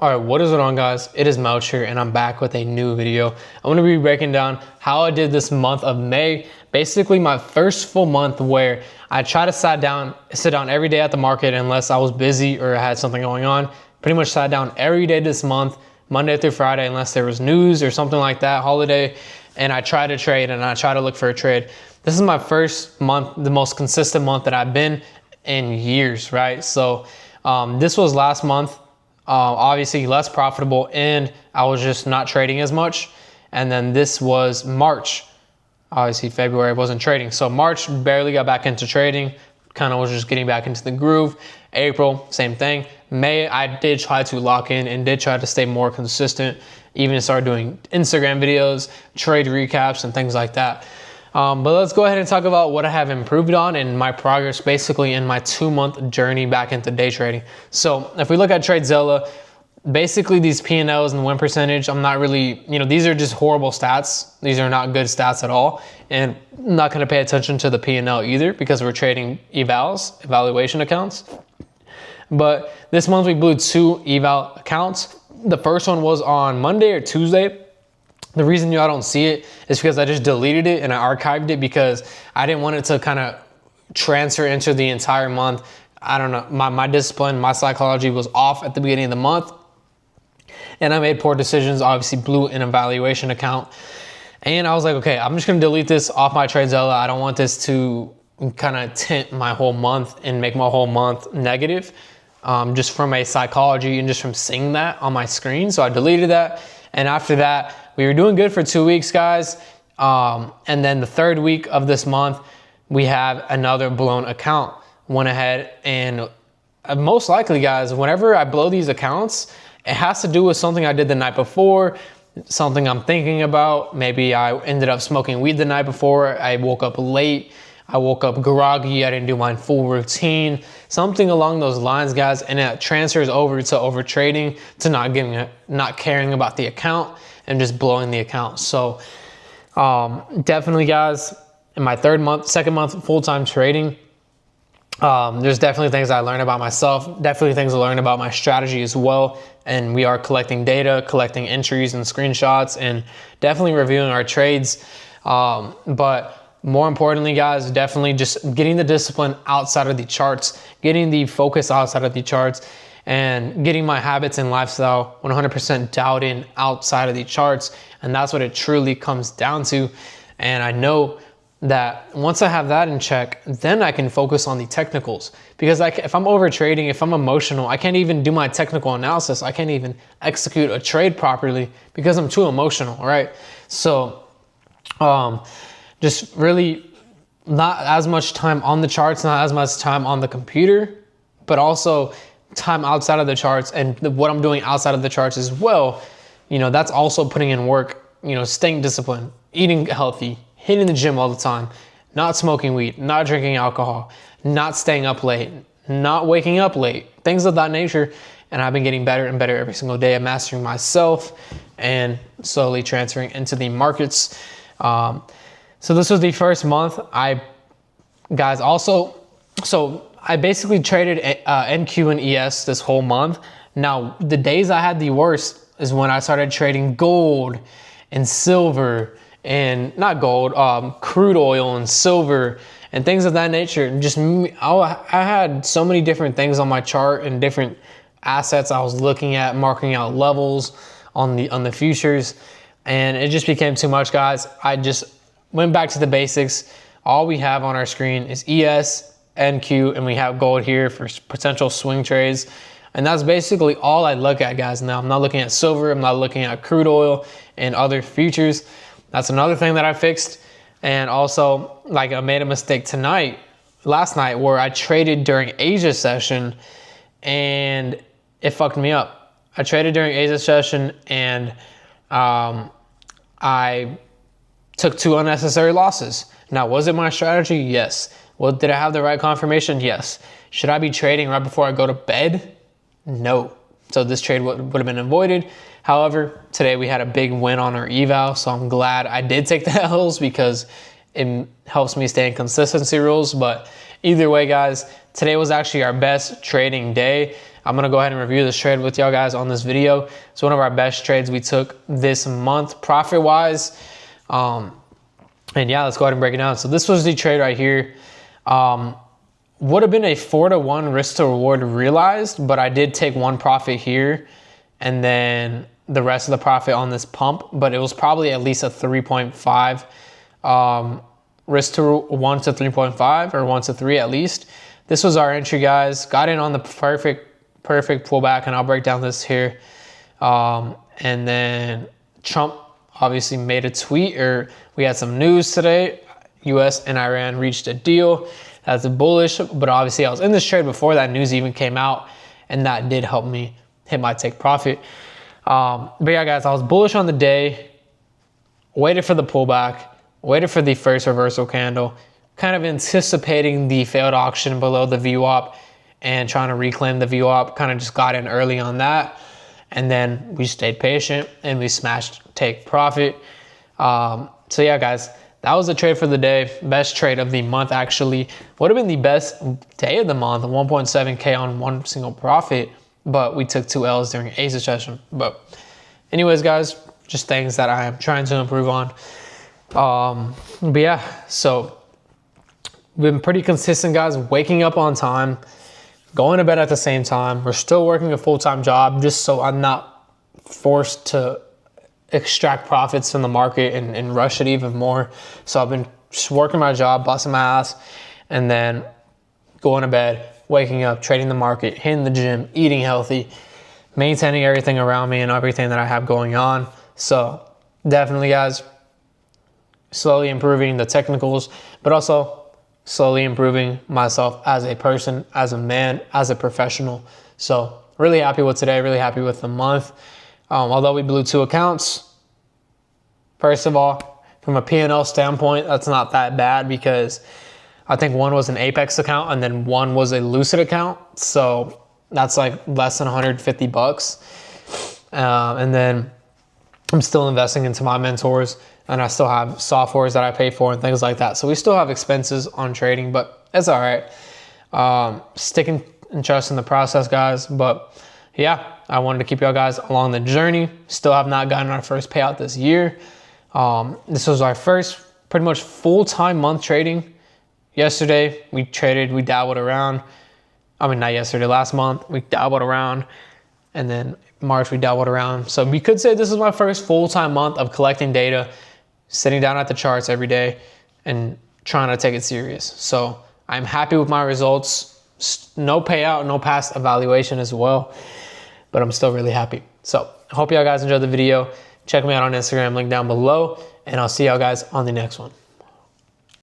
All right, what is going on, guys? It is Melch here, and I'm back with a new video. I'm going to be breaking down how I did this month of May, basically my first full month where I try to sit down every day at the market unless I was busy or I had something going on. Pretty much sat down every day this month, Monday through Friday, unless there was news or something like that, holiday, and I try to trade and I try to look for a trade. This is my first month, the most consistent month that I've been in years, right? So this was last month. Obviously less profitable, and I was just not trading as much. And then this was March. Obviously February I wasn't trading. So March, barely got back into trading, kind of was just getting back into the groove. April, same thing. May, I did try to lock in and did try to stay more consistent, even started doing Instagram videos, trade recaps and things like that. But let's go ahead and talk about what I have improved on and my progress basically in my 2-month journey back into day trading. So if we look at TradeZilla, basically these P&Ls and win percentage, I'm not really, these are just horrible stats. These are not good stats at all. And I'm not going to pay attention to the P&L either because we're trading evaluation accounts. But this month we blew 2 eval accounts. The first one was on Monday or Tuesday. The reason y'all don't see it is because I just deleted it and I archived it because I didn't want it to kind of transfer into the entire month. I don't know, my discipline, my psychology was off at the beginning of the month and I made poor decisions, obviously blew an evaluation account. And I was like, okay, I'm just gonna delete this off my TradeZilla. I don't want this to kind of tint my whole month and make my whole month negative, just from a psychology and just from seeing that on my screen. So I deleted that. And after that, we were doing good for 2 weeks, guys. And then the third week of this month, we have another blown account. Went ahead and most likely, guys, whenever I blow these accounts, it has to do with something I did the night before, something I'm thinking about. Maybe I ended up smoking weed the night before. I woke up late. I woke up groggy. I didn't do my full routine. Something along those lines, guys. And it transfers over to over trading, to not caring about the account and just blowing the account. So definitely, guys, in my second month full-time trading, there's definitely things I learned about myself, definitely things I learned about my strategy as well. And we are collecting data, collecting entries and screenshots, and definitely reviewing our trades. But more importantly, guys, definitely just getting the discipline outside of the charts, getting the focus outside of the charts, and getting my habits and lifestyle 100% dialed in outside of the charts. And that's what it truly comes down to. And I know that once I have that in check, then I can focus on the technicals. Because if I'm over trading, if I'm emotional, I can't even do my technical analysis. I can't even execute a trade properly because I'm too emotional, right? So just really not as much time on the charts, not as much time on the computer, but also time outside of the charts, and what I'm doing outside of the charts as well. That's also putting in work, staying disciplined, eating healthy, hitting the gym all the time, not smoking weed, not drinking alcohol, not staying up late, not waking up late, things of that nature. And I've been getting better and better every single day at mastering myself and slowly transferring into the markets. So this was the first month. I basically traded NQ and ES this whole month. Now, the days I had the worst is when I started trading gold and silver, and not gold, crude oil and silver and things of that nature. And just I had so many different things on my chart and different assets I was looking at, marking out levels on the futures, and it just became too much, guys. I just went back to the basics. All we have on our screen is ES, NQ, and we have gold here for potential swing trades. And that's basically all I look at, guys. Now, I'm not looking at silver. I'm not looking at crude oil and other futures. That's another thing that I fixed. And also, like, I made a mistake last night, where I traded during Asia session and it fucked me up. I traded during Asia session and I took 2 unnecessary losses. Now, was it my strategy? Yes. Well, did I have the right confirmation? Yes. Should I be trading right before I go to bed? No. So this trade would have been avoided. However, today we had a big win on our eval, so I'm glad I did take the L's because it helps me stay in consistency rules. But either way, guys, today was actually our best trading day. I'm gonna go ahead and review this trade with y'all guys on this video. It's one of our best trades we took this month, profit-wise. And yeah, let's go ahead and break it down. So this was the trade right here. Would have been a 4-to-1 risk to reward realized, but I did take one profit here and then the rest of the profit on this pump, but it was probably at least a 3.5 risk to 1 to 3.5 or 1 to 3 at least. This was our entry, guys. Got in on the perfect pullback, and I'll break down this here. And then Trump obviously made a tweet, or we had some news today. US and Iran reached a deal. That's bullish, but obviously I was in this trade before that news even came out, and that did help me hit my take profit. But yeah, guys, I was bullish on the day, waited for the pullback, waited for the first reversal candle, kind of anticipating the failed auction below the VWAP and trying to reclaim the VWAP. Kind of just got in early on that, and then we stayed patient and we smashed take profit. So yeah, guys, that was the trade for the day. Best trade of the month, actually. Would have been the best day of the month, 1.7K on one single profit, but we took 2 L's during ASIS session. But anyways, guys, just things that I am trying to improve on. But yeah, so we've been pretty consistent, guys, waking up on time, going to bed at the same time. We're still working a full-time job just so I'm not forced to extract profits from the market and rush it even more. So I've been just working my job, busting my ass, and then going to bed, waking up, trading the market, hitting the gym, eating healthy, maintaining everything around me and everything that I have going on. So definitely, guys, slowly improving the technicals, but also slowly improving myself as a person, as a man, as a professional. So really happy with today, really happy with the month. Although we blew 2 accounts, first of all, from a P&L standpoint, that's not that bad because I think one was an Apex account and then one was a Lucid account. So that's like less than 150 bucks. And then I'm still investing into my mentors, and I still have softwares that I pay for and things like that. So we still have expenses on trading, but it's all right. Sticking and trusting the process, guys. But yeah, I wanted to keep y'all guys along the journey. Still have not gotten our first payout this year. This was our first pretty much full-time month trading. Yesterday, we traded, we dabbled around. I mean, not yesterday, last month, we dabbled around. And then March, we dabbled around. So we could say this is my first full-time month of collecting data, sitting down at the charts every day and trying to take it serious. So I'm happy with my results. No payout, no past evaluation as well, but I'm still really happy. So I hope y'all guys enjoyed the video. Check me out on Instagram, link down below, and I'll see y'all guys on the next one.